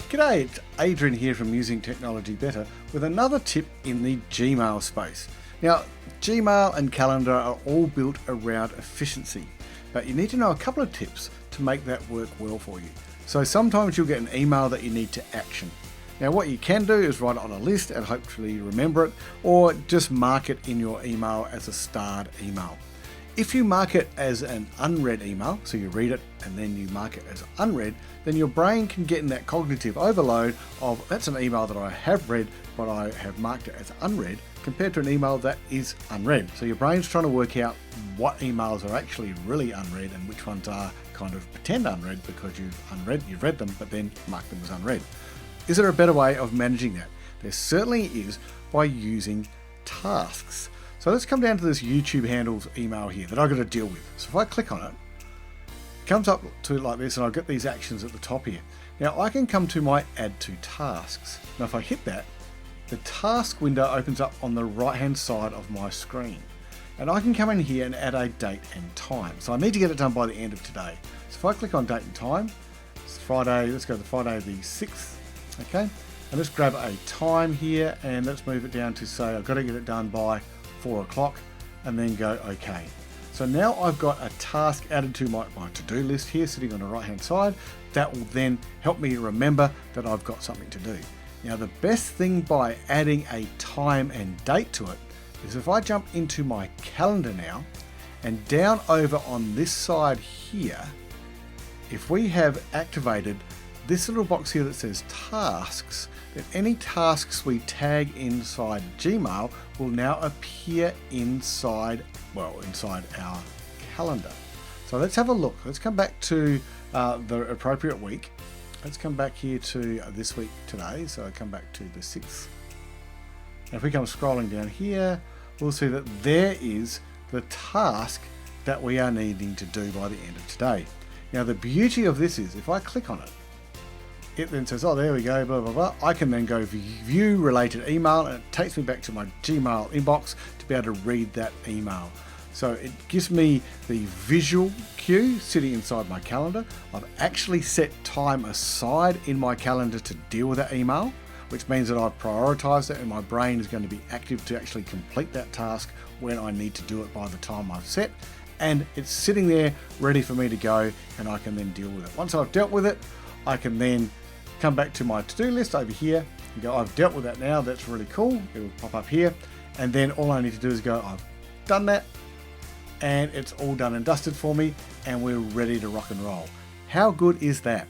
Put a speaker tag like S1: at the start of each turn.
S1: G'day, it's Adrian here from Using Technology Better with another tip in the Gmail space. Now, Gmail and Calendar are all built around efficiency, but you need to know a couple of tips to make that work well for you. So sometimes you'll get an email that you need to action. Now what you can do is write it on a list and hopefully remember it, or just mark it in your email as a starred email. If you mark it as an unread email, so you read it and then you mark it as unread, then your brain can get in that cognitive overload of that's an email that I have read, but I have marked it as unread, compared to an email that is unread. So your brain's trying to work out what emails are actually really unread and which ones are kind of pretend unread because you've read them, but then marked them as unread. Is there a better way of managing that? There certainly is, by using tasks. So let's come down to this YouTube handles email here that I've got to deal with. So if I click on it, it comes up to like this and I'll get these actions at the top here. Now I can come to my add to tasks. Now if I hit that, the task window opens up on the right hand side of my screen. And I can come in here and add a date and time. So I need to get it done by the end of today. So if I click on date and time, it's Friday, let's go to Friday the 6th, okay? And let's grab a time here and let's move it down to say I've got to get it done by 4 o'clock and then go OK. So now I've got a task added to my to-do list here sitting on the right hand side that will then help me remember that I've got something to do. Now the best thing by adding a time and date to it is if I jump into my calendar now and down over on this side here, if we have activated this little box here that says tasks, then any tasks we tag inside Gmail will now appear inside our calendar. So let's have a look. Let's come back to the appropriate week. Let's come back here to this week today. So I come back to the 6th. Now if we come scrolling down here, we'll see that there is the task that we are needing to do by the end of today. Now the beauty of this is if I click on it, it then says, oh, there we go, blah, blah, blah. I can then go view related email and it takes me back to my Gmail inbox to be able to read that email. So it gives me the visual cue sitting inside my calendar. I've actually set time aside in my calendar to deal with that email, which means that I've prioritized it and my brain is going to be active to actually complete that task when I need to do it by the time I've set. And it's sitting there ready for me to go and I can then deal with it. Once I've dealt with it, I can then come back to my to-do list over here and go, I've dealt with that now, that's really cool. It will pop up here. And then all I need to do is go, I've done that and it's all done and dusted for me and we're ready to rock and roll. How good is that?